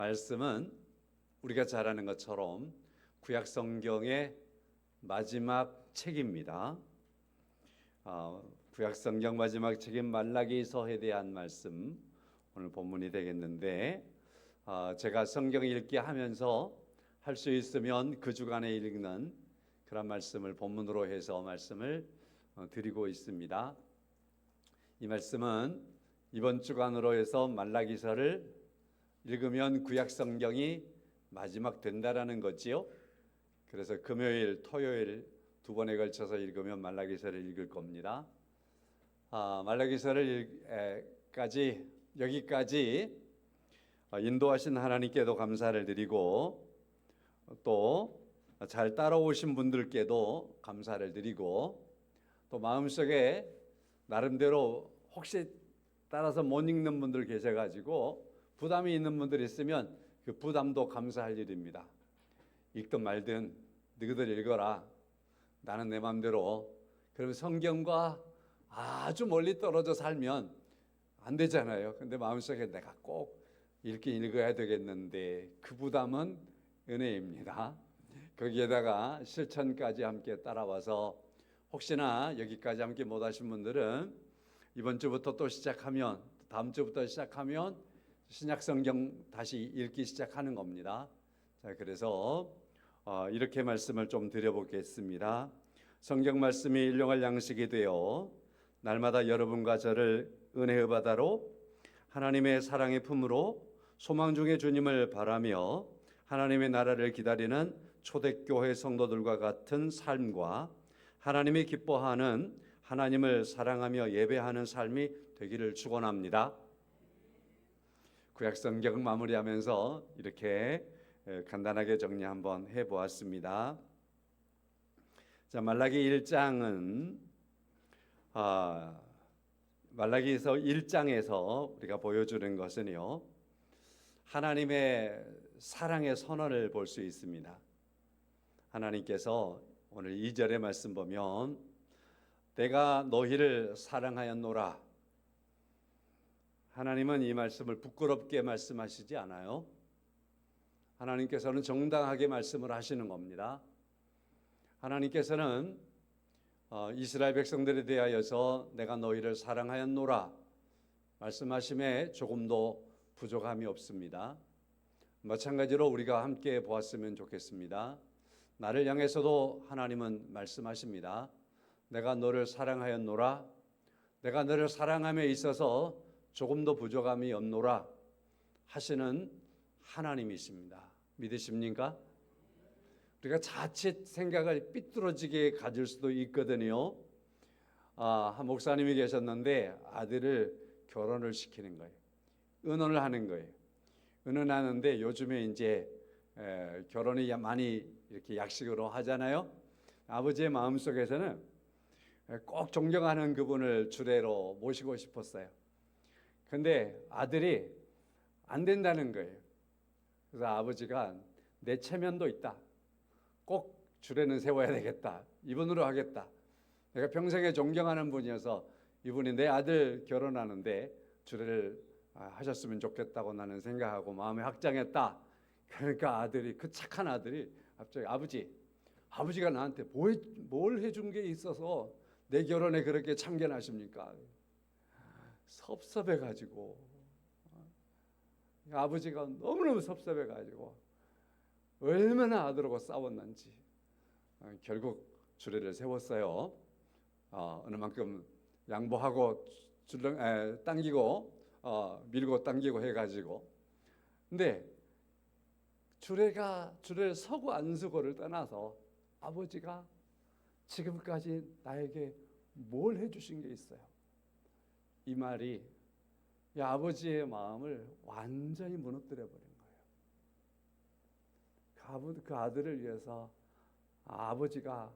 말씀은 우리가 잘 아는 것처럼 구약 성경의 마지막 책입니다. 구약 성경 마지막 책인 말라기서에 대한 말씀 오늘 본문이 되겠는데, 제가 성경 읽기 하면서 할 수 있으면 그 주간에 읽는 그런 말씀을 본문으로 해서 말씀을 드리고 있습니다. 이 말씀은 이번 주간으로 해서 말라기서를 읽으면 구약 성경이 마지막 된다라는 거지요. 그래서 금요일, 토요일 두 번에 걸쳐서 읽으면 말라기서를 읽을 겁니다. 말라기서를 여기까지 인도하신 하나님께도 감사를 드리고, 또 잘 따라오신 분들께도 감사를 드리고, 또 마음속에 나름대로 혹시 따라서 못 읽는 분들 계셔가지고 부담이 있는 분들 있으면 그 부담도 감사할 일입니다. 읽든 말든 너희들 읽어라, 나는 내 마음대로. 그러면 성경과 아주 멀리 떨어져 살면 안 되잖아요. 근데 마음속에 내가 꼭 읽긴 읽어야 되겠는데, 그 부담은 은혜입니다. 거기에다가 실천까지 함께 따라와서 혹시나 여기까지 함께 못 하신 분들은 이번 주부터 또 시작하면, 다음 주부터 시작하면 신약 성경 다시 읽기 시작하는 겁니다. 자, 그래서 이렇게 말씀을 좀 드려보겠습니다. 성경 말씀이 일용할 양식이 되어 날마다 여러분과 저를 은혜의 바다로 하나님의 사랑의 품으로 소망 중에 주님을 바라며 하나님의 나라를 기다리는 초대교회 성도들과 같은 삶과 하나님이 기뻐하는, 하나님을 사랑하며 예배하는 삶이 되기를 축원합니다. 구약 성경 마무리하면서 이렇게 간단하게 정리 한번 해보았습니다. 자, 말라기 1장은 말라기서 1장에서 우리가 보여주는 것은요, 하나님의 사랑의 선언을 볼 수 있습니다. 하나님께서 오늘 2절의 말씀 보면 내가 너희를 사랑하였노라. 하나님은 이 말씀을 부끄럽게 말씀하시지 않아요. 하나님께서는 정당하게 말씀을 하시는 겁니다. 하나님께서는 이스라엘 백성들에 대하여서 내가 너희를 사랑하였노라 말씀하심에 조금도 부족함이 없습니다. 마찬가지로 우리가 함께 보았으면 좋겠습니다. 나를 향해서도 하나님은 말씀하십니다. 내가 너를 사랑하였노라. 내가 너를 사랑함에 있어서 조금도 부족함이 없노라 하시는 하나님이십니다. 믿으십니까? 우리가 자칫 생각을 삐뚤어지게 가질 수도 있거든요. 한 목사님이 계셨는데 아들을 결혼을 시키는 거예요. 의논을 하는 거예요. 의논하는데 요즘에 이제 결혼이 많이 이렇게 약식으로 하잖아요. 아버지의 마음속에서는 꼭 존경하는 그분을 주례로 모시고 싶었어요. 근데 아들이 안 된다는 거예요. 그래서 아버지가 내 체면도 있다, 꼭 주례는 세워야 되겠다, 이분으로 하겠다. 내가 평생에 존경하는 분이어서 이분이 내 아들 결혼하는데 주례를 하셨으면 좋겠다고 나는 생각하고 마음에 확장했다. 그러니까 아들이, 그 착한 아들이 갑자기 아버지가 나한테 뭘 해준 게 있어서 내 결혼에 그렇게 참견하십니까? 섭섭해가지고, 아버지가 너무너무 섭섭해가지고 얼마나 아들하고 싸웠는지 결국 주례를 세웠어요. 어느 만큼 양보하고 당기고 밀고 당기고 해가지고. 근데 주례를 서고 안 서고를 떠나서 아버지가 지금까지 나에게 뭘 해주신 게 있어요? 이 말이 아버지의 마음을 완전히 무너뜨려 버린 거예요. 그 아들을 위해서 아버지가,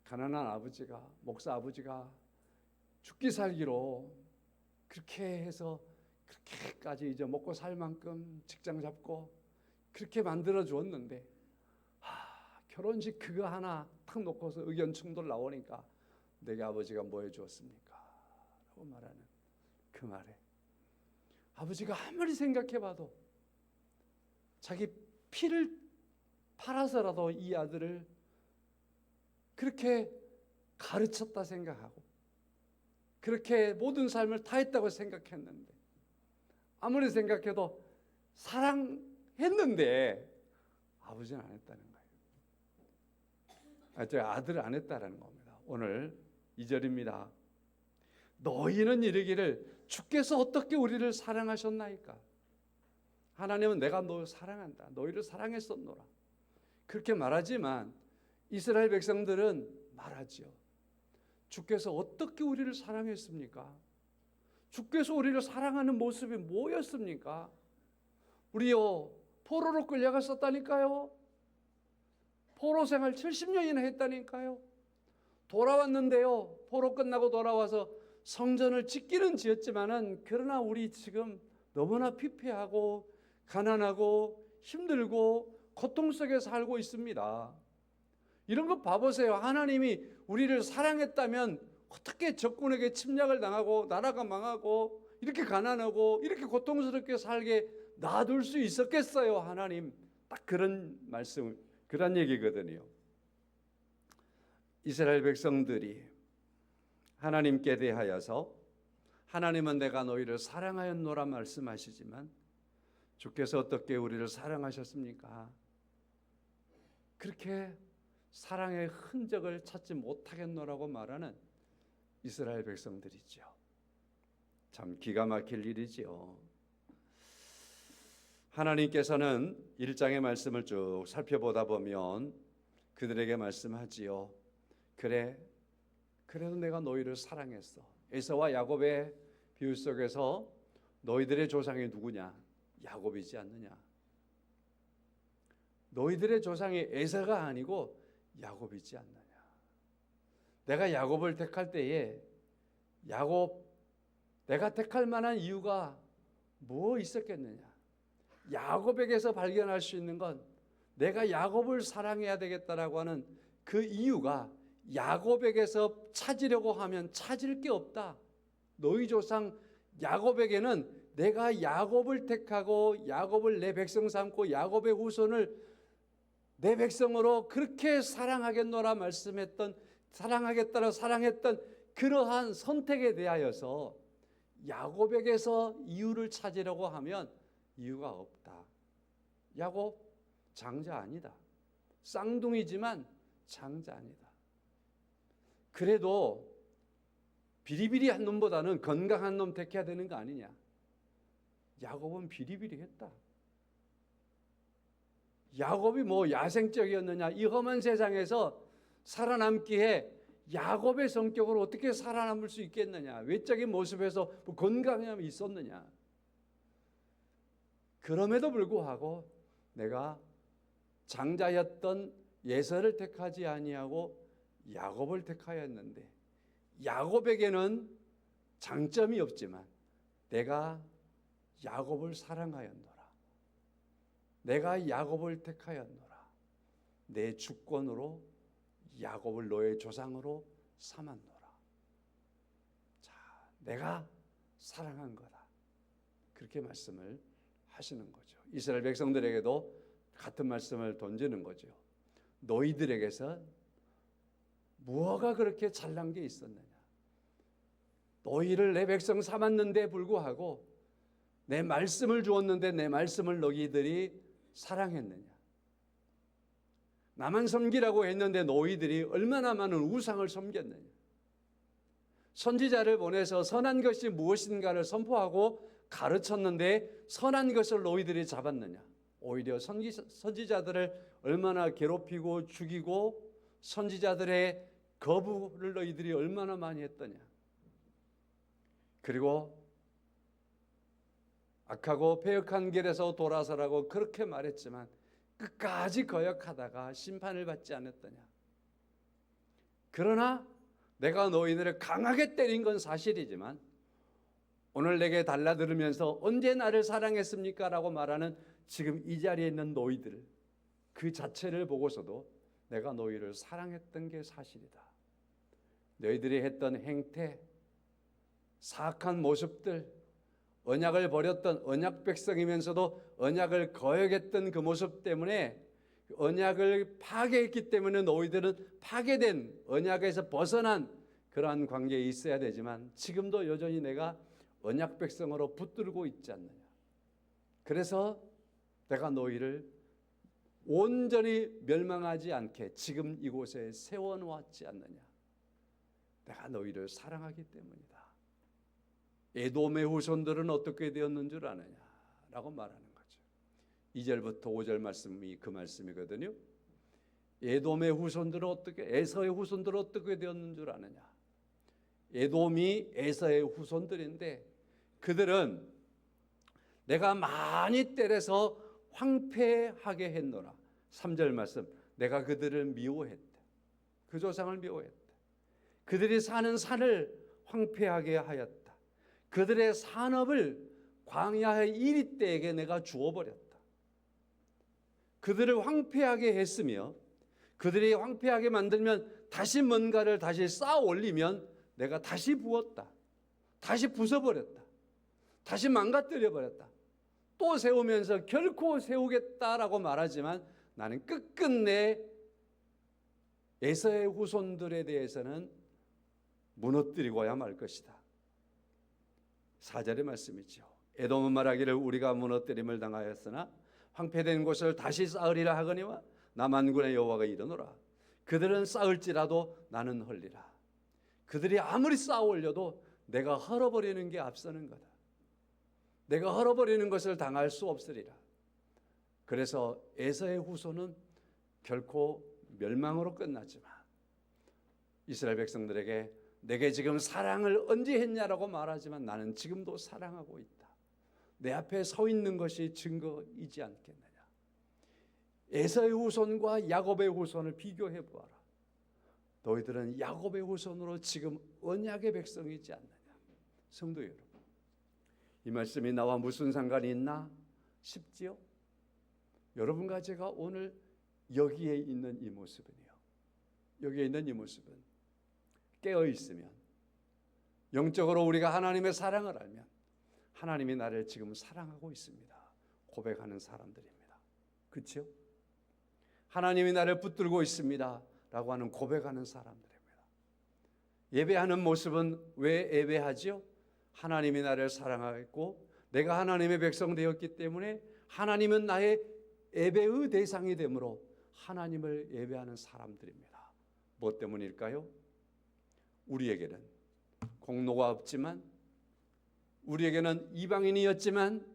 가난한 아버지가, 목사 아버지가 죽기 살기로 그렇게 해서 그렇게까지 이제 먹고 살 만큼 직장 잡고 그렇게 만들어 주었는데, 결혼식 그거 하나 탁 놓고서 의견 충돌 나오니까 내게 아버지가 뭐 해주었습니까? 라고 말하는 그 말에 아버지가 아무리 생각해봐도 자기 피를 팔아서라도 이 아들을 그렇게 가르쳤다 생각하고 그렇게 모든 삶을 다했다고 생각했는데, 아무리 생각해도 사랑했는데 아버지는 안 했다는 거예요. 저 아들을 안 했다는 겁니다. 오늘 2절입니다. 너희는 이르기를 주께서 어떻게 우리를 사랑하셨나이까? 하나님은 내가 너를 사랑한다, 너희를 사랑했었노라, 그렇게 말하지만 이스라엘 백성들은 말하지요. 주께서 어떻게 우리를 사랑했습니까? 주께서 우리를 사랑하는 모습이 뭐였습니까? 우리요 포로로 끌려갔었다니까요. 포로 생활 70년이나 했다니까요. 돌아왔는데요, 포로 끝나고 돌아와서 성전을 짓기는 지었지만은 그러나 우리 지금 너무나 피폐하고 가난하고 힘들고 고통 속에 살고 있습니다. 이런 거 봐보세요. 하나님이 우리를 사랑했다면 어떻게 적군에게 침략을 당하고 나라가 망하고 이렇게 가난하고 이렇게 고통스럽게 살게 놔둘 수 있었겠어요? 하나님, 딱 그런 말씀, 그런 얘기거든요. 이스라엘 백성들이 하나님께 대하여서 하나님은 내가 너희를 사랑하였노라 말씀하시지만 주께서 어떻게 우리를 사랑하셨습니까? 그렇게 사랑의 흔적을 찾지 못하겠노라고 말하는 이스라엘 백성들이죠. 참 기가 막힐 일이지요. 하나님께서는 1장의 말씀을 쭉 살펴보다 보면 그들에게 말씀하지요. 그래, 그래도 내가 너희를 사랑했어. 에서와 야곱의 비유 속에서 너희들의 조상이 누구냐? 야곱이지 않느냐? 너희들의 조상이 에서가 아니고 야곱이지 않느냐? 내가 야곱을 택할 때에 내가 택할 만한 이유가 뭐 있었겠느냐? 야곱에게서 발견할 수 있는 건 내가 야곱을 사랑해야 되겠다라고 하는 그 이유가 야곱에게서 찾으려고 하면 찾을 게 없다. 너희 조상 야곱에게는 내가 야곱을 택하고 야곱을 내 백성 삼고 야곱의 후손을 내 백성으로 그렇게 사랑하겠노라 말씀했던, 사랑하겠다라 사랑했던 그러한 선택에 대하여서 야곱에게서 이유를 찾으려고 하면 이유가 없다. 야곱 장자 아니다. 쌍둥이지만 장자 아니다. 그래도 비리비리한 놈보다는 건강한 놈 택해야 되는 거 아니냐? 야곱은 비리비리했다. 야곱이 뭐 야생적이었느냐? 이 험한 세상에서 살아남기에 야곱의 성격으로 어떻게 살아남을 수 있겠느냐? 외적인 모습에서 뭐 건강함이 있었느냐? 그럼에도 불구하고 내가 장자였던 예서를 택하지 아니하고 야곱을 택하였는데 야곱에게는 장점이 없지만 내가 야곱을 사랑하였노라. 내가 야곱을 택하였노라. 내 주권으로 야곱을 너의 조상으로 삼았노라. 자, 내가 사랑한 거다. 그렇게 말씀을 하시는 거죠. 이스라엘 백성들에게도 같은 말씀을 던지는 거죠. 너희들에게서 무엇가 그렇게 잘난 게 있었느냐? 너희를 내 백성 삼았는데 불구하고 내 말씀을 주었는데 내 말씀을 너희들이 사랑했느냐? 나만 섬기라고 했는데 너희들이 얼마나 많은 우상을 섬겼느냐? 선지자를 보내서 선한 것이 무엇인가를 선포하고 가르쳤는데 선한 것을 너희들이 잡았느냐? 오히려 선지자들을 얼마나 괴롭히고 죽이고 선지자들의 거부를 너희들이 얼마나 많이 했더냐? 그리고 악하고 패역한 길에서 돌아서라고 그렇게 말했지만 끝까지 거역하다가 심판을 받지 않았더냐? 그러나 내가 너희들을 강하게 때린 건 사실이지만 오늘 내게 달라들으면서 언제 나를 사랑했습니까? 라고 말하는 지금 이 자리에 있는 너희들 그 자체를 보고서도 내가 너희를 사랑했던 게 사실이다. 너희들이 했던 행태, 사악한 모습들, 언약을 버렸던 언약 백성이면서도 언약을 거역했던 그 모습 때문에 언약을 파괴했기 때문에 너희들은 파괴된 언약에서 벗어난 그러한 관계에 있어야 되지만 지금도 여전히 내가 언약 백성으로 붙들고 있지 않느냐. 그래서 내가 너희를 온전히 멸망하지 않게 지금 이곳에 세워놓았지 않느냐. 내가 너희를 사랑하기 때문이다. 에돔의 후손들은 어떻게 되었는 줄 아느냐 라고 말하는 거죠. 2절부터 5절 말씀이 그 말씀이거든요. 에돔의 후손들은 어떻게, 에서의 후손들은 어떻게 되었는 줄 아느냐. 에돔이 에서의 후손들인데 그들은 내가 많이 때려서 황폐하게 했노라. 3절 말씀, 내가 그들을 미워했다. 그 조상을 미워했다. 그들이 사는 산을 황폐하게 하였다. 그들의 산업을 광야의 이리 때에게 내가 주어버렸다. 그들을 황폐하게 했으며 그들이 황폐하게 만들면 다시 뭔가를 다시 쌓아 올리면 내가 다시 부었다. 다시 부숴버렸다. 다시 망가뜨려 버렸다. 또 세우면서 결코 세우겠다라고 말하지만 나는 끝끝내 에서의 후손들에 대해서는 무너뜨리고야 말 것이다. 4절의 말씀이죠. 에돔은 말하기를 우리가 무너뜨림을 당하였으나 황폐된 곳을 다시 쌓으리라 하거니와 나 만군의 여호와가 이르노라. 그들은 쌓을지라도 나는 헐리라. 그들이 아무리 쌓아 올려도 내가 헐어버리는 게 앞서는 거다. 내가 헐어버리는 것을 당할 수 없으리라. 그래서 에서의 후손은 결코 멸망으로 끝났지만 이스라엘 백성들에게 내게 지금 사랑을 언제 했냐라고 말하지만 나는 지금도 사랑하고 있다. 내 앞에 서 있는 것이 증거이지 않겠느냐. 에서의 후손과 야곱의 후손을 비교해 보아라. 너희들은 야곱의 후손으로 지금 언약의 백성이지 않느냐. 성도 여러분, 이 말씀이 나와 무슨 상관이 있나 싶지요? 여러분과 제가 오늘 여기에 있는 이 모습은요. 여기에 있는 이 모습은 깨어 있으면, 영적으로 우리가 하나님의 사랑을 알면 하나님이 나를 지금 사랑하고 있습니다 고백하는 사람들입니다. 그렇죠? 하나님이 나를 붙들고 있습니다 라고 하는 고백하는 사람들입니다. 예배하는 모습은 왜 예배하죠? 하나님이 나를 사랑하고 내가 하나님의 백성 되었기 때문에 하나님은 나의 예배의 대상이 되므로 하나님을 예배하는 사람들입니다. 무엇 때문일까요? 우리에게는 공로가 없지만, 우리에게는 이방인이었지만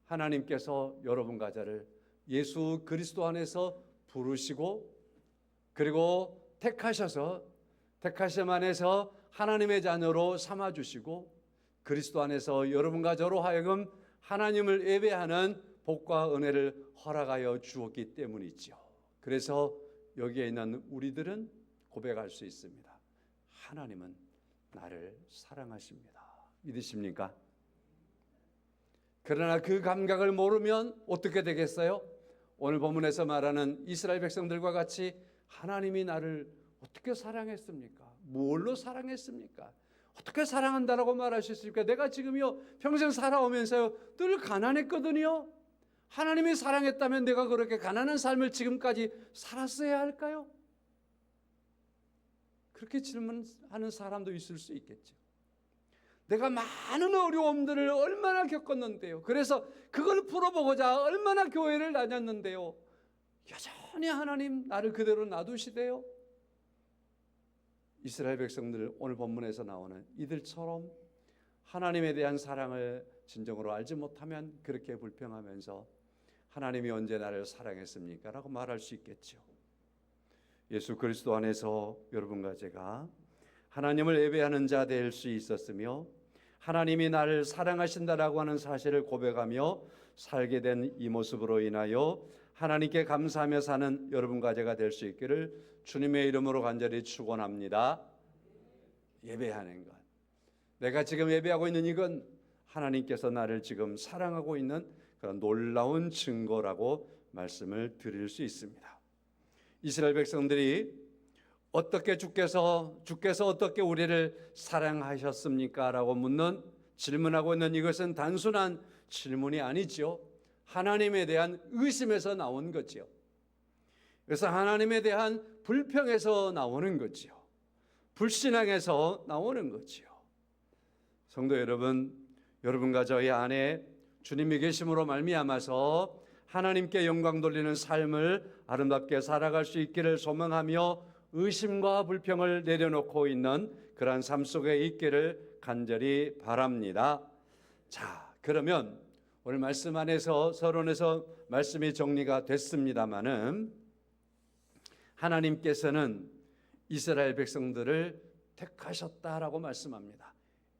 하나님께서 여러분과 저를 예수 그리스도 안에서 부르시고 그리고 택하심 안에서 하나님의 자녀로 삼아주시고 그리스도 안에서 여러분과 저로 하여금 하나님을 예배하는 복과 은혜를 허락하여 주었기 때문이죠. 그래서 여기에 있는 우리들은 고백할 수 있습니다. 하나님은 나를 사랑하십니다. 믿으십니까? 그러나 그 감각을 모르면 어떻게 되겠어요? 오늘 본문에서 말하는 이스라엘 백성들과 같이 하나님이 나를 어떻게 사랑했습니까? 뭘로 사랑했습니까? 어떻게 사랑한다라고 말할 수 있습니까? 내가 지금요 평생 살아오면서요 늘 가난했거든요. 하나님이 사랑했다면 내가 그렇게 가난한 삶을 지금까지 살았어야 할까요? 그렇게 질문하는 사람도 있을 수 있겠죠. 내가 많은 어려움들을 얼마나 겪었는데요. 그래서 그걸 풀어보고자 얼마나 교회를 다녔는데요. 여전히 하나님 나를 그대로 놔두시대요. 이스라엘 백성들 오늘 본문에서 나오는 이들처럼 하나님에 대한 사랑을 진정으로 알지 못하면 그렇게 불평하면서 하나님이 언제 나를 사랑했습니까? 라고 말할 수 있겠죠. 예수 그리스도 안에서 여러분과 제가 하나님을 예배하는 자 될 수 있었으며 하나님이 나를 사랑하신다라고 하는 사실을 고백하며 살게 된 이 모습으로 인하여 하나님께 감사하며 사는 여러분과 제가 될 수 있기를 주님의 이름으로 간절히 축원합니다. 예배하는 것, 내가 지금 예배하고 있는 이건 하나님께서 나를 지금 사랑하고 있는 그런 놀라운 증거라고 말씀을 드릴 수 있습니다. 이스라엘 백성들이 어떻게 주께서 어떻게 우리를 사랑하셨습니까? 라고 묻는 질문하고 있는 이것은 단순한 질문이 아니죠. 하나님에 대한 의심에서 나온 거지요. 그래서 하나님에 대한 불평에서 나오는 거지요. 불신앙에서 나오는 거지요. 성도 여러분, 여러분과 저희 안에 주님이 계심으로 말미암아서 하나님께 영광 돌리는 삶을 아름답게 살아갈 수 있기를 소망하며 의심과 불평을 내려놓고 있는 그러한 삶 속에 있기를 간절히 바랍니다. 자, 그러면 오늘 말씀 안에서 서론에서 말씀이 정리가 됐습니다마는 하나님께서는 이스라엘 백성들을 택하셨다라고 말씀합니다.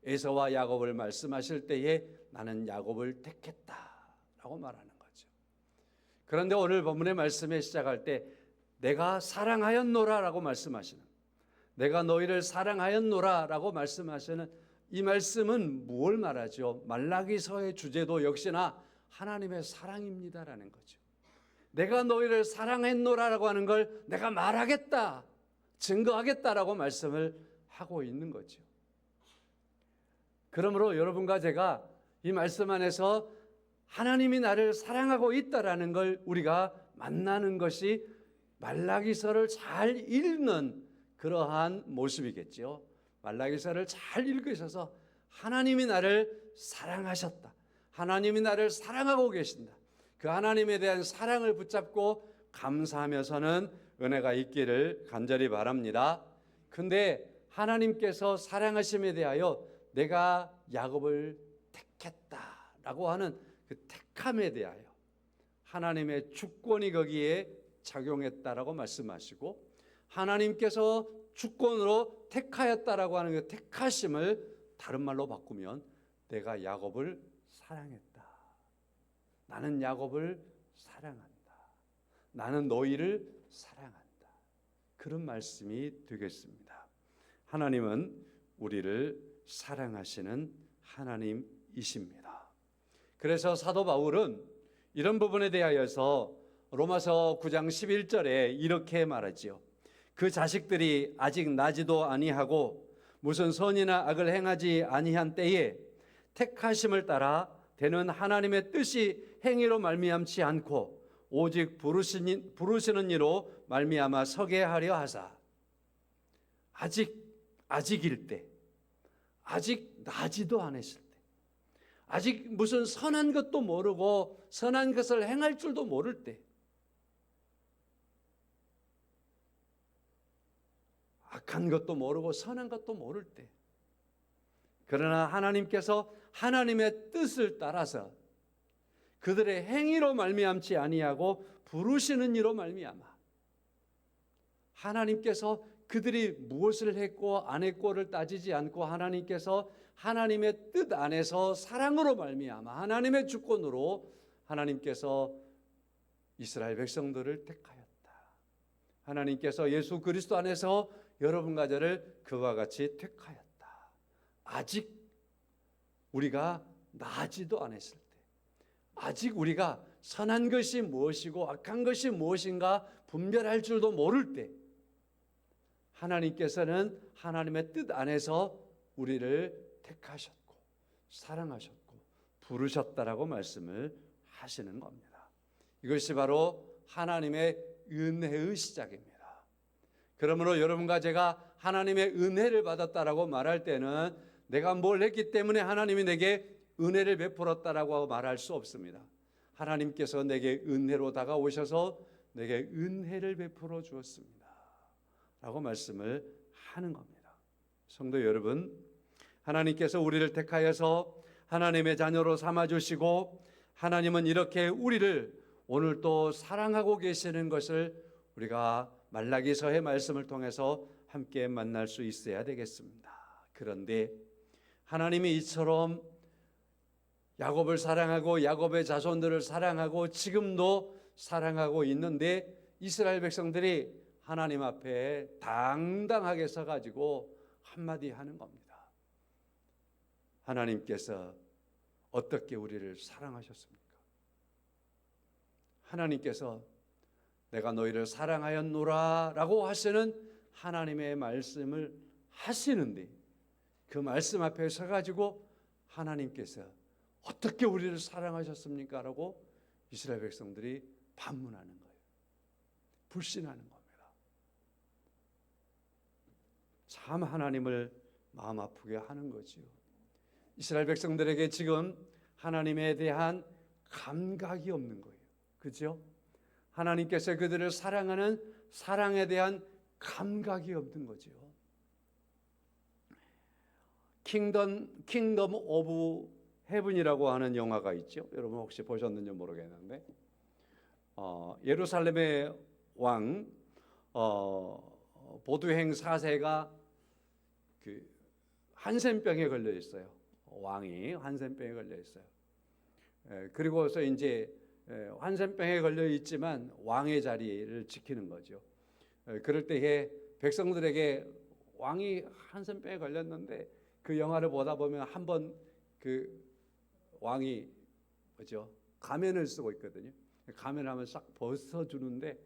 에서와 야곱을 말씀하실 때에 나는 야곱을 택했다라고 말하는 거죠. 그런데 오늘 본문의 말씀에 시작할 때 내가 사랑하였노라라고 말씀하시는, 내가 너희를 사랑하였노라라고 말씀하시는 이 말씀은 무엇을 말하죠? 말라기서의 주제도 역시나 하나님의 사랑입니다라는 거죠. 내가 너희를 사랑했노라라고 하는 걸 내가 말하겠다, 증거하겠다라고 말씀을 하고 있는 거죠. 그러므로 여러분과 제가 이 말씀 안에서 하나님이 나를 사랑하고 있다라는 걸 우리가 만나는 것이 말라기서를 잘 읽는 그러한 모습이겠죠. 말라기서를 잘 읽으셔서 하나님이 나를 사랑하셨다, 하나님이 나를 사랑하고 계신다, 그 하나님에 대한 사랑을 붙잡고 감사하면서는 은혜가 있기를 간절히 바랍니다. 근데 하나님께서 사랑하심에 대하여 내가 야곱을 택했다라고 하는 그 택함에 대하여 하나님의 주권이 거기에 작용했다라고 말씀하시고, 하나님께서 주권으로 택하였다라고 하는 그 택하심을 다른 말로 바꾸면 내가 야곱을 사랑했다, 나는 야곱을 사랑한다, 나는 너희를 사랑한다, 그런 말씀이 되겠습니다. 하나님은 우리를 사랑하시는 하나님이십니다. 그래서 사도 바울은 이런 부분에 대하여서 로마서 9장 11절에 이렇게 말하지요. 그 자식들이 아직 나지도 아니하고 무슨 선이나 악을 행하지 아니한 때에 택하심을 따라 되는 하나님의 뜻이 행위로 말미암지 않고 오직 부르시는 이로 말미암아 서게 하려 하사, 아직일 때, 아직 나지도 않았을 때, 아직 무슨 선한 것도 모르고 선한 것을 행할 줄도 모를 때, 악한 것도 모르고 선한 것도 모를 때, 그러나 하나님께서 하나님의 뜻을 따라서 그들의 행위로 말미암지 아니하고 부르시는 이로 말미암아 하나님께서 그들이 무엇을 했고 안 했고를 따지지 않고 하나님께서 하나님의 뜻 안에서 사랑으로 말미암아 하나님의 주권으로 하나님께서 이스라엘 백성들을 택하였다. 하나님께서 예수 그리스도 안에서 여러분과 저를 그와 같이 택하였다. 아직 우리가 나지도 않았을 때, 아직 우리가 선한 것이 무엇이고 악한 것이 무엇인가 분별할 줄도 모를 때, 하나님께서는 하나님의 뜻 안에서 우리를 택하셨고 사랑하셨고 부르셨다라고 말씀을 하시는 겁니다. 이것이 바로 하나님의 은혜의 시작입니다. 그러므로 여러분과 제가 하나님의 은혜를 받았다라고 말할 때는 내가 뭘 했기 때문에 하나님이 내게 은혜를 베풀었다라고 말할 수 없습니다. 하나님께서 내게 은혜로 다가오셔서 내게 은혜를 베풀어 주었습니다 라고 말씀을 하는 겁니다. 성도 여러분, 하나님께서 우리를 택하여서 하나님의 자녀로 삼아주시고 하나님은 이렇게 우리를 오늘 또 사랑하고 계시는 것을 우리가 말라기서의 말씀을 통해서 함께 만날 수 있어야 되겠습니다. 그런데 하나님이 이처럼 야곱을 사랑하고 야곱의 자손들을 사랑하고 지금도 사랑하고 있는데 이스라엘 백성들이 하나님 앞에 당당하게 서가지고 한마디 하는 겁니다. 하나님께서 어떻게 우리를 사랑하셨습니까? 하나님께서 내가 너희를 사랑하였노라 라고 하시는 하나님의 말씀을 하시는데 그 말씀 앞에 서가지고 하나님께서 어떻게 우리를 사랑하셨습니까? 라고 이스라엘 백성들이 반문하는 거예요. 불신하는 겁니다. 참 하나님을 마음 아프게 하는 거지요. 이스라엘 백성들에게 지금 하나님에 대한 감각이 없는 거예요. 그죠? 하나님께서 그들을 사랑하는 사랑에 대한 감각이 없는 거죠. 킹덤 오브 헤븐이라고 하는 영화가 있죠. 여러분 혹시 보셨는지 모르겠는데 예루살렘의 왕 보드행 4세가 그 한센병에 걸려 있어요. 왕이 한센병에 걸려 있어요. 그리고서 이제 한센병에 걸려 있지만 왕의 자리를 지키는 거죠. 그럴 때에 백성들에게 왕이 한센병에 걸렸는데 그 영화를 보다 보면 한번 그 왕이 뭐죠? 가면을 쓰고 있거든요. 가면을 한번 싹 벗어주는데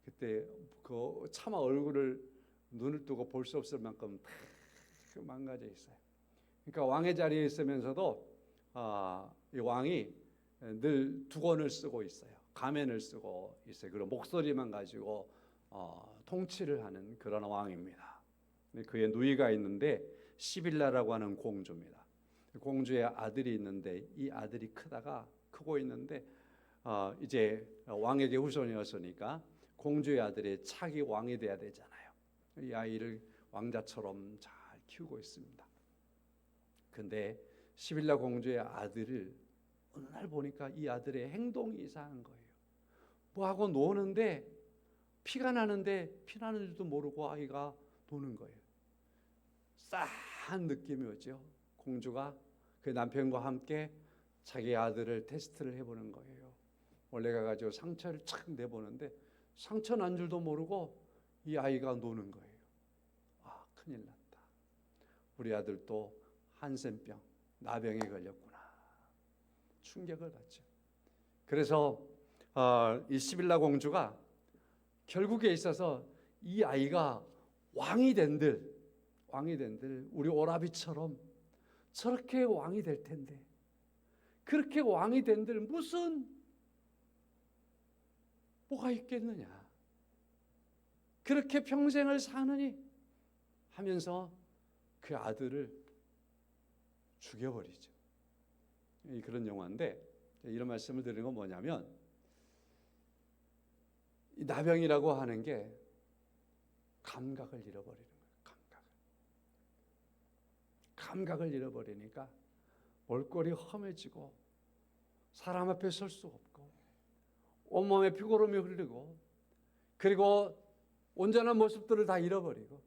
그때 그 차마 얼굴을 눈을 뜨고 볼 수 없을 만큼 다 망가져 있어요. 그러니까 왕의 자리에 있으면서도 이 왕이 늘 두건을 쓰고 있어요. 가면을 쓰고 있어요. 그리고 목소리만 가지고 통치를 하는 그런 왕입니다. 그의 누이가 있는데 시빌라라고 하는 공주입니다. 공주의 아들이 있는데 이 아들이 크고 있는데 이제 왕에게 후손이었으니까 공주의 아들이 차기 왕이 돼야 되잖아요. 이 아이를 왕자처럼 잘 키우고 있습니다. 근데 시빌라 공주의 아들을 어느 날 보니까 이 아들의 행동이 이상한 거예요. 뭐하고 노는데 피가 나는데 피 나는 줄도 모르고 아이가 노는 거예요. 싸한 느낌이 오죠. 공주가 그 남편과 함께 자기 아들을 테스트를 해보는 거예요. 원래 가가지고 상처를 착 내보는데 상처 난 줄도 모르고 이 아이가 노는 거예요. 큰일 났다. 우리 아들도 한센병, 나병에 걸렸구나. 충격을 받죠. 그래서 이 시빌라 공주가 결국에 있어서 이 아이가 왕이 된들 우리 오라비처럼 저렇게 왕이 될 텐데 그렇게 왕이 된들 무슨 뭐가 있겠느냐. 그렇게 평생을 사느니 하면서 그 아들을 죽여버리죠. 그런 영화인데 이런 말씀을 드리는 건 뭐냐면 이 나병이라고 하는 게 감각을 잃어버리는 거예요. 감각을 잃어버리니까 얼굴이 험해지고 사람 앞에 설 수 없고 온몸에 피고름이 흐르고 그리고 온전한 모습들을 다 잃어버리고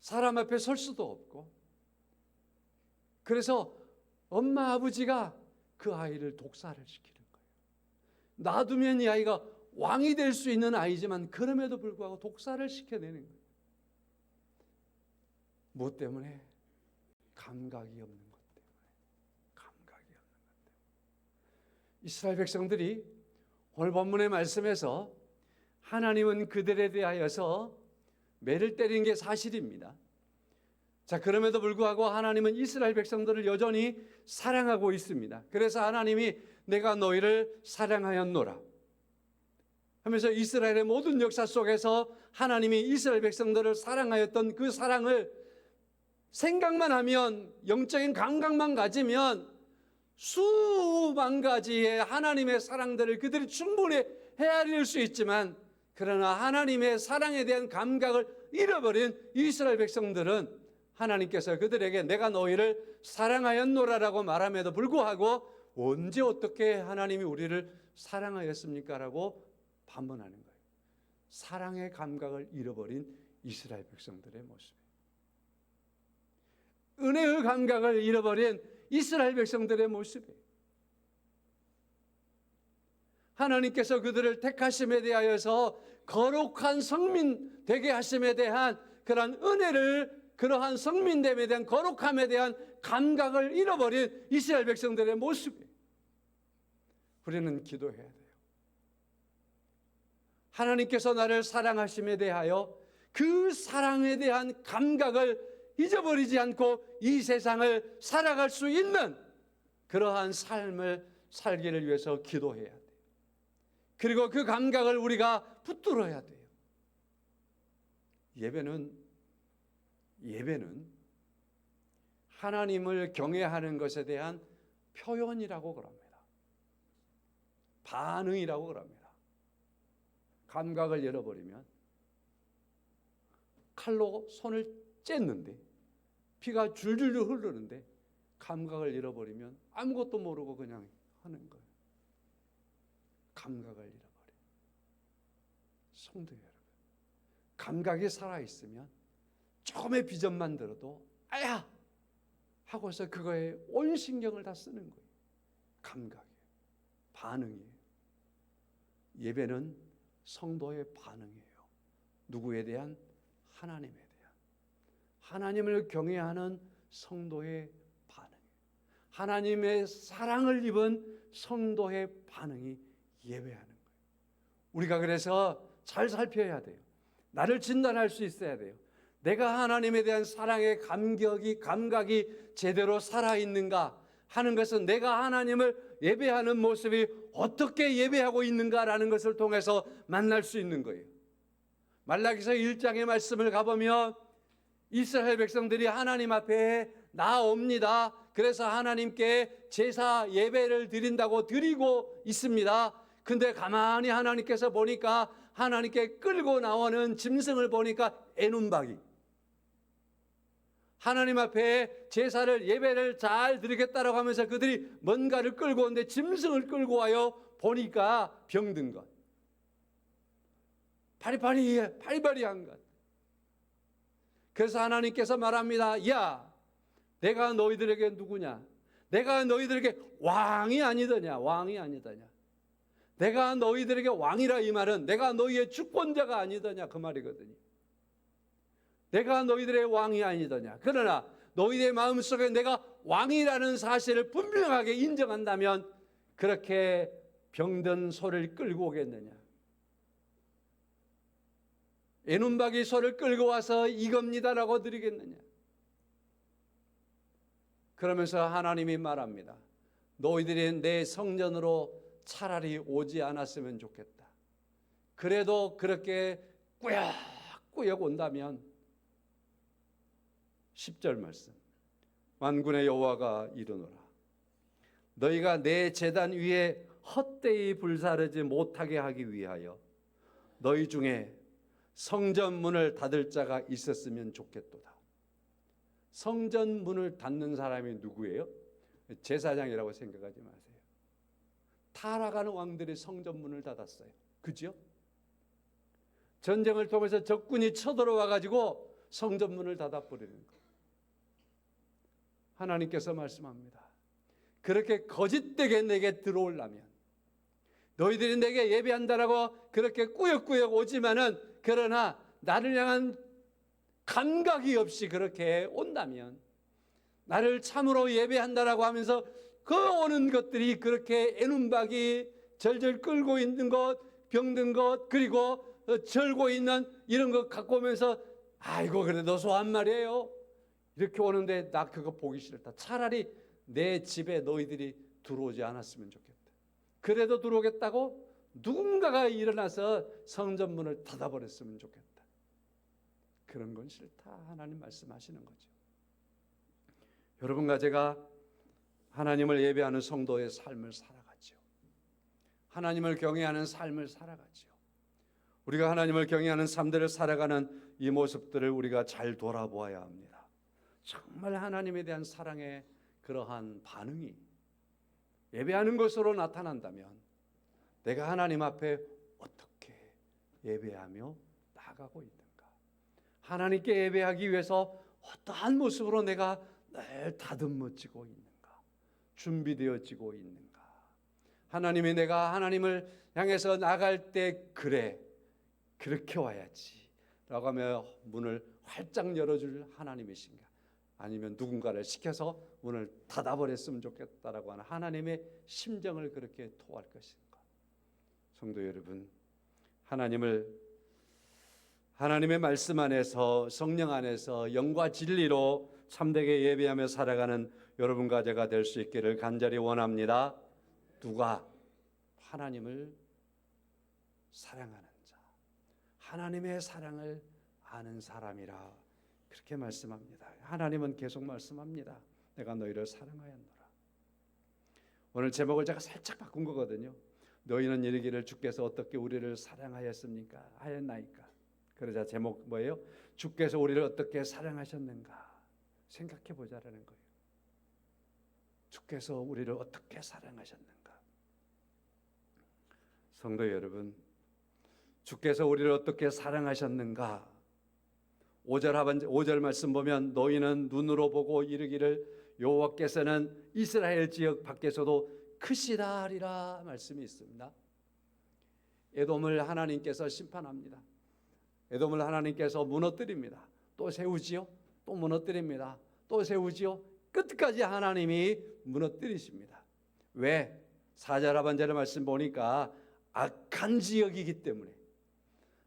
사람 앞에 설 수도 없고 그래서 엄마 아버지가 그 아이를 독사를 시키는 거예요. 놔두면 이 아이가 왕이 될 수 있는 아이지만 그럼에도 불구하고 독사를 시켜내는 거예요. 무엇 때문에? 감각이 없는 것 때문에. 감각이 없는 것 때문에. 이스라엘 백성들이 오늘 본문의 말씀에서 하나님은 그들에 대하여서 매를 때린 게 사실입니다. 자, 그럼에도 불구하고 하나님은 이스라엘 백성들을 여전히 사랑하고 있습니다. 그래서 하나님이 내가 너희를 사랑하였노라 하면서 이스라엘의 모든 역사 속에서 하나님이 이스라엘 백성들을 사랑하였던 그 사랑을 생각만 하면 영적인 감각만 가지면 수만 가지의 하나님의 사랑들을 그들이 충분히 헤아릴 수 있지만 그러나 하나님의 사랑에 대한 감각을 잃어버린 이스라엘 백성들은 하나님께서 그들에게 내가 너희를 사랑하였노라라고 말함에도 불구하고 언제 어떻게 하나님이 우리를 사랑하였습니까? 라고 반문하는 거예요. 사랑의 감각을 잃어버린 이스라엘 백성들의 모습이에요. 은혜의 감각을 잃어버린 이스라엘 백성들의 모습이에요. 하나님께서 그들을 택하심에 대하여서 거룩한 성민 되게 하심에 대한 그러한 은혜를 그러한 성민됨에 대한 거룩함에 대한 감각을 잃어버린 이스라엘 백성들의 모습이에요. 우리는 기도해야 돼요. 하나님께서 나를 사랑하심에 대하여 그 사랑에 대한 감각을 잊어버리지 않고 이 세상을 살아갈 수 있는 그러한 삶을 살기를 위해서 기도해야 돼요. 그리고 그 감각을 우리가 붙들어야 돼요. 예배는 하나님을 경외하는 것에 대한 표현이라고 그럽니다. 반응이라고 그럽니다. 감각을 잃어버리면 칼로 손을 쨌는데 피가 줄줄 흐르는데 감각을 잃어버리면 아무것도 모르고 그냥 하는 거예요. 감각을 잃어버려. 성도 여러분, 감각이 살아있으면 조금의 비전만 들어도 아야! 하고서 그거에 온 신경을 다 쓰는 거예요. 감각이에요. 반응이에요. 예배는 성도의 반응이에요. 누구에 대한? 하나님에 대한. 하나님을 경외하는 성도의 반응이에요. 하나님의 사랑을 입은 성도의 반응이 예배하는 거예요. 우리가 그래서 잘 살펴야 돼요. 나를 진단할 수 있어야 돼요. 내가 하나님에 대한 사랑의 감각이 제대로 살아있는가 하는 것은 내가 하나님을 예배하는 모습이 어떻게 예배하고 있는가라는 것을 통해서 만날 수 있는 거예요. 말라기서 1장의 말씀을 가보면 이스라엘 백성들이 하나님 앞에 나옵니다. 그래서 하나님께 제사 예배를 드린다고 드리고 있습니다. 근데 가만히 하나님께서 보니까 하나님께 끌고 나오는 짐승을 보니까 애눈박이. 하나님 앞에 제사를 예배를 잘 드리겠다라고 하면서 그들이 뭔가를 끌고 오는데 짐승을 끌고 와요. 보니까 병든 것. 파리파리한 것. 그래서 하나님께서 말합니다. 야, 내가 너희들에게 누구냐? 내가 너희들에게 왕이 아니더냐? 내가 너희들에게 왕이라 이 말은 내가 너희의 주권자가 아니더냐 그 말이거든요. 내가 너희들의 왕이 아니더냐. 그러나 너희의 마음속에 내가 왕이라는 사실을 분명하게 인정한다면 그렇게 병든 소를 끌고 오겠느냐. 애눈박이 소를 끌고 와서 이겁니다라고 드리겠느냐. 그러면서 하나님이 말합니다. 너희들이 내 성전으로 차라리 오지 않았으면 좋겠다. 그래도 그렇게 꾸역꾸역 온다면 10절 말씀. 만군의 여호와가 이르노라. 너희가 내 제단 위에 헛되이 불사르지 못하게 하기 위하여 너희 중에 성전 문을 닫을 자가 있었으면 좋겠도다. 성전 문을 닫는 사람이 누구예요? 제사장이라고 생각하지 마세요. 타락하는 왕들이 성전 문을 닫았어요. 그죠? 전쟁을 통해서 적군이 쳐들어와 가지고 성전 문을 닫아버리는 거예요. 하나님께서 말씀합니다. 그렇게 거짓되게 내게 들어오려면 너희들이 내게 예배한다라고 그렇게 꾸역꾸역 오지만은 그러나 나를 향한 감각이 없이 그렇게 온다면 나를 참으로 예배한다라고 하면서 그 오는 것들이 그렇게 애눈박이 절절 끌고 있는 것, 병든 것, 그리고 절고 있는 이런 것 갖고 오면서 아이고 그래도 소한 말이에요. 이렇게 오는데 나 그거 보기 싫다. 차라리 내 집에 너희들이 들어오지 않았으면 좋겠다. 그래도 들어오겠다고 누군가가 일어나서 성전문을 닫아버렸으면 좋겠다. 그런 건 싫다. 하나님 말씀하시는 거죠. 여러분과 제가 하나님을 예배하는 성도의 삶을 살아가죠. 하나님을 경외하는 삶을 살아가죠. 우리가 하나님을 경외하는 삶들을 살아가는 이 모습들을 우리가 잘 돌아보아야 합니다. 정말 하나님에 대한 사랑의 그러한 반응이 예배하는 것으로 나타난다면 내가 하나님 앞에 어떻게 예배하며 나아가고 있는가? 하나님께 예배하기 위해서 어떠한 모습으로 내가 늘 다듬어지고 있는가? 준비되어지고 있는가? 하나님이 내가 하나님을 향해서 나갈 때 그래 그렇게 와야지 라고 하며 문을 활짝 열어줄 하나님이신가? 아니면 누군가를 시켜서 문을 닫아버렸으면 좋겠다라고 하는 하나님의 심정을 그렇게 토할 것인가? 성도 여러분, 하나님의 말씀 안에서 성령 안에서 영과 진리로 참되게 예배하며 살아가는 여러분과 제가 될 수 있기를 간절히 원합니다. 누가? 하나님을 사랑하는 자, 하나님의 사랑을 아는 사람이라 그렇게 말씀합니다. 하나님은 계속 말씀합니다. 내가 너희를 사랑하였노라. 오늘 제목을 제가 살짝 바꾼 거거든요. 너희는 이르기를 주께서 어떻게 우리를 사랑하였습니까? 하였나이까. 그러자 제목 뭐예요? 주께서 우리를 어떻게 사랑하셨는가 생각해 보자라는 거예요. 주께서 우리를 어떻게 사랑하셨는가. 성도 여러분, 주께서 우리를 어떻게 사랑하셨는가. 5절 말씀 보면 너희는 눈으로 보고 이르기를 여호와께서는 이스라엘 지역 밖에서도 크시다 하리라 말씀이 있습니다. 에돔을 하나님께서 심판합니다. 에돔을 하나님께서 무너뜨립니다. 또 세우지요. 또 무너뜨립니다. 또 세우지요. 끝까지 하나님이 무너뜨리십니다. 왜? 4절 하반절의 말씀 보니까 악한 지역이기 때문에,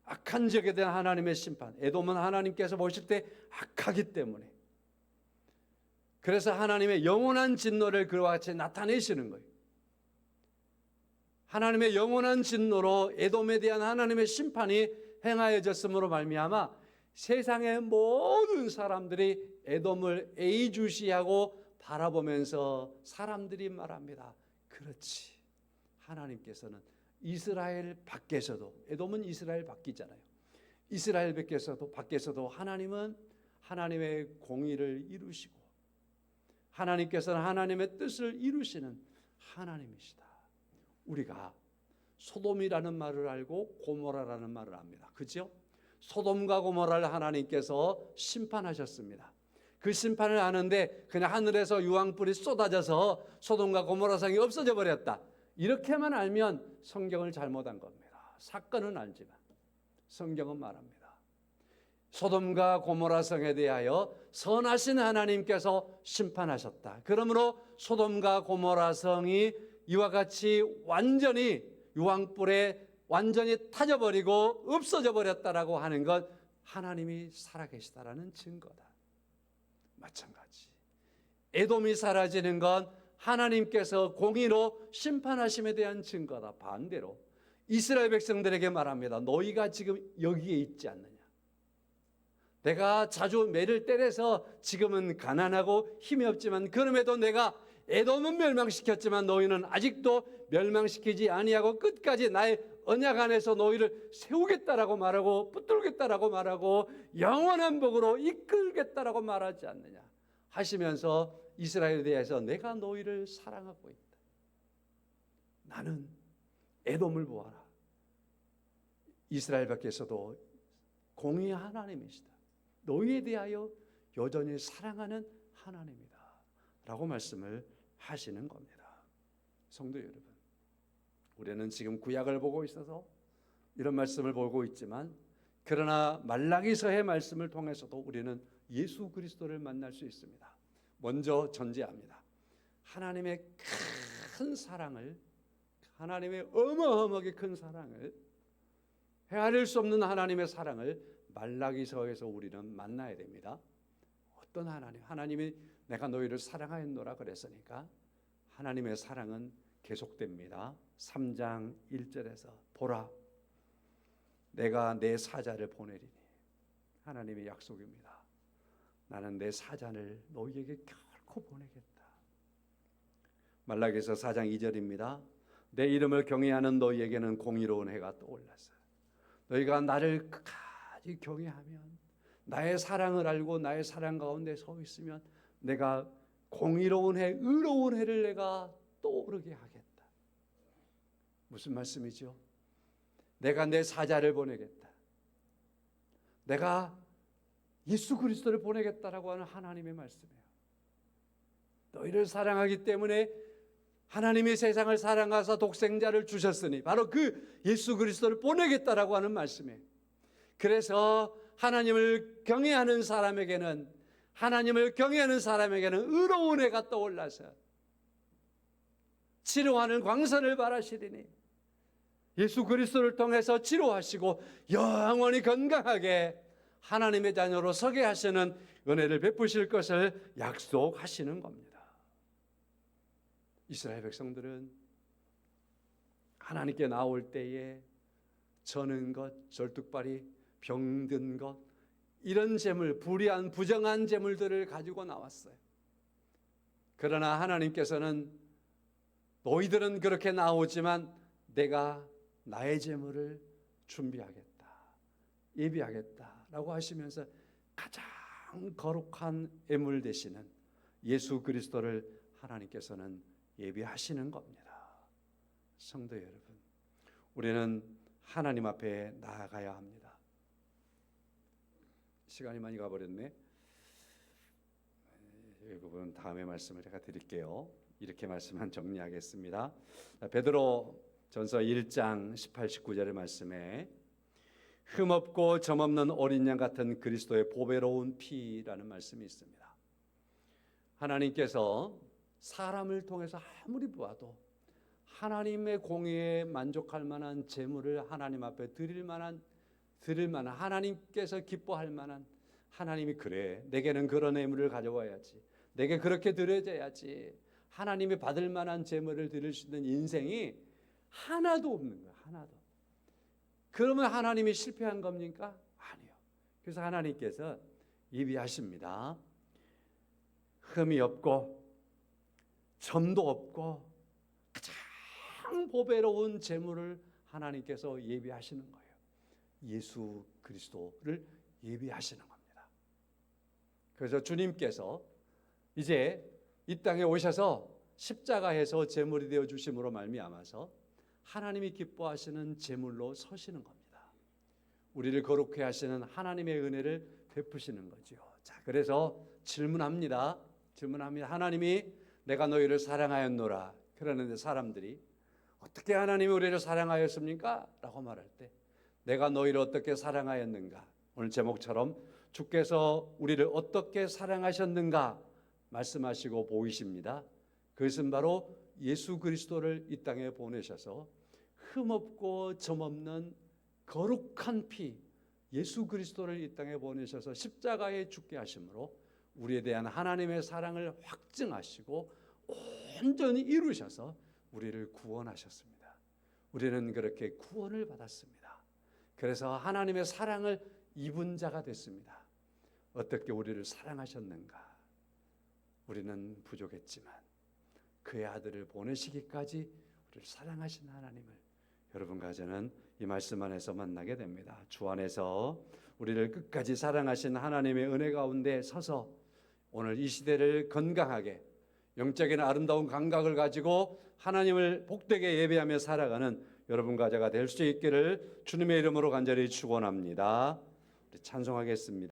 악한 지역에 대한 하나님의 심판. 에돔은 하나님께서 보실 때 악하기 때문에, 그래서 하나님의 영원한 진노를 그와 같이 나타내시는 거예요. 하나님의 영원한 진노로 에돔에 대한 하나님의 심판이 행하여졌으므로 말미암아 세상의 모든 사람들이 에돔을 애주시하고 바라보면서 사람들이 말합니다. 그렇지, 하나님께서는 이스라엘 밖에서도, 에돔은 이스라엘 밖이잖아요. 이스라엘 밖에서도 하나님은 하나님의 공의를 이루시고 하나님께서는 하나님의 뜻을 이루시는 하나님이시다. 우리가 소돔이라는 말을 알고 고모라라는 말을 압니다. 그죠? 소돔과 고모라를 하나님께서 심판하셨습니다. 그 심판을 아는데 그냥 하늘에서 유황불이 쏟아져서 소돔과 고모라 성이 없어져 버렸다. 이렇게만 알면 성경을 잘못한 겁니다. 사건은 알지만 성경은 말합니다. 소돔과 고모라 성에 대하여 선하신 하나님께서 심판하셨다. 그러므로 소돔과 고모라 성이 이와 같이 완전히 유황불에 완전히 타져버리고 없어져 버렸다라고 하는 것, 하나님이 살아계시다라는 증거다. 마찬가지 에돔이 사라지는 건 하나님께서 공의로 심판하심에 대한 증거다. 반대로 이스라엘 백성들에게 말합니다. 너희가 지금 여기에 있지 않느냐. 내가 자주 매를 때려서 지금은 가난하고 힘이 없지만 그럼에도 내가 에돔은 멸망시켰지만 너희는 아직도 멸망시키지 아니하고 끝까지 나의 언약 안에서 너희를 세우겠다라고 말하고 붙들겠다라고 말하고 영원한 복으로 이끌겠다라고 말하지 않느냐 하시면서 이스라엘에 대해서 내가 너희를 사랑하고 있다. 나는 에돔을 보아라. 이스라엘 밖에서도 공의의 하나님이시다. 너희에 대하여 여전히 사랑하는 하나님이다 라고 말씀을 하시는 겁니다. 성도 여러분, 우리는 지금 구약을 보고 있어서 이런 말씀을 보고 있지만, 그러나 말라기서의 말씀을 통해서도 우리는 예수 그리스도를 만날 수 있습니다. 먼저 전제합니다. 하나님의 큰 사랑을, 하나님의 어마어마하게 큰 사랑을, 헤아릴 수 없는 하나님의 사랑을 말라기서에서 우리는 만나야 됩니다. 어떤 하나님? 하나님이 내가 너희를 사랑하였노라 그랬으니까 하나님의 사랑은 계속됩니다. 3장 1절에서 보라, 내가 내 사자를 보내리니, 하나님의 약속입니다. 나는 내 사자를 너희에게 결코 보내겠다. 말라기서 4장 2절입니다. 내 이름을 경외하는 너희에게는 공의로운 해가 떠올랐어. 너희가 나를 끝까지 경외하면, 나의 사랑을 알고 나의 사랑 가운데 서 있으면 내가 공의로운 해, 의로운 해를 내가 떠오르게 하겠다. 무슨 말씀이죠? 내가 내 사자를 보내겠다. 내가 예수 그리스도를 보내겠다라고 하는 하나님의 말씀이에요. 너희를 사랑하기 때문에 하나님이 세상을 사랑하사 독생자를 주셨으니 바로 그 예수 그리스도를 보내겠다라고 하는 말씀이에요. 그래서 하나님을 경외하는 사람에게는, 하나님을 경외하는 사람에게는 의로운 해가 떠올라서 치료하는 광선을 발하시리니 예수 그리스도를 통해서 치료하시고 영원히 건강하게 하나님의 자녀로 서게 하시는 은혜를 베푸실 것을 약속하시는 겁니다. 이스라엘 백성들은 하나님께 나올 때에 저는 것, 절뚝발이, 병든 것, 이런 재물, 불의한 부정한 재물들을 가지고 나왔어요. 그러나 하나님께서는 너희들은 그렇게 나오지만 내가 나의 재물을 준비하겠다, 예비하겠다라고 하시면서 가장 거룩한 예물 되시는 예수 그리스도를 하나님께서는 예비하시는 겁니다. 성도 여러분, 우리는 하나님 앞에 나아가야 합니다. 시간이 많이 가버렸네. 이 부분 다음에 말씀을 제가 드릴게요. 이렇게 말씀만 정리하겠습니다. 베드로 전서 1장 18, 19절의 말씀에 흠없고 점없는 어린 양 같은 그리스도의 보배로운 피라는 말씀이 있습니다. 하나님께서 사람을 통해서 아무리 보아도 하나님의 공의에 만족할 만한 재물을 하나님 앞에 드릴 만한 하나님께서 기뻐할 만한, 하나님이 그래 내게는 그런 예물을 가져와야지, 내게 그렇게 드려져야지, 하나님이 받을 만한 재물을 드릴 수 있는 인생이 하나도 없는 거야. 하나도. 그러면 하나님이 실패한 겁니까? 아니요. 그래서 하나님께서 예비하십니다. 흠이 없고 점도 없고 가장 보배로운 재물을 하나님께서 예비하시는 거예요. 예수 그리스도를 예비하시는 겁니다. 그래서 주님께서 이제 이 땅에 오셔서 십자가에서 제물이 되어 주심으로 말미암아서 하나님이 기뻐하시는 제물로 서시는 겁니다. 우리를 거룩해 하시는 하나님의 은혜를 베푸시는 거죠. 자, 그래서 질문합니다. 하나님이 내가 너희를 사랑하였노라. 그러는데 사람들이 어떻게 하나님이 우리를 사랑하였습니까? 라고 말할 때 내가 너희를 어떻게 사랑하였는가? 오늘 제목처럼 주께서 우리를 어떻게 사랑하셨는가 말씀하시고 보이십니다. 그것은 바로 예수 그리스도를 이 땅에 보내셔서 흠없고 점없는 거룩한 피, 예수 그리스도를 이 땅에 보내셔서 십자가에 죽게 하심으로 우리에 대한 하나님의 사랑을 확증하시고 온전히 이루셔서 우리를 구원하셨습니다. 우리는 그렇게 구원을 받았습니다. 그래서 하나님의 사랑을 입은 자가 됐습니다. 어떻게 우리를 사랑하셨는가? 우리는 부족했지만 그의 아들을 보내시기까지 우리를 사랑하신 하나님을 여러분과 저는 이 말씀 안에서 만나게 됩니다. 주 안에서 우리를 끝까지 사랑하신 하나님의 은혜 가운데 서서 오늘 이 시대를 건강하게 영적인 아름다운 감각을 가지고 하나님을 복되게 예배하며 살아가는 여러분과 제가 될 수 있기를 주님의 이름으로 간절히 축원합니다. 우리 찬송하겠습니다.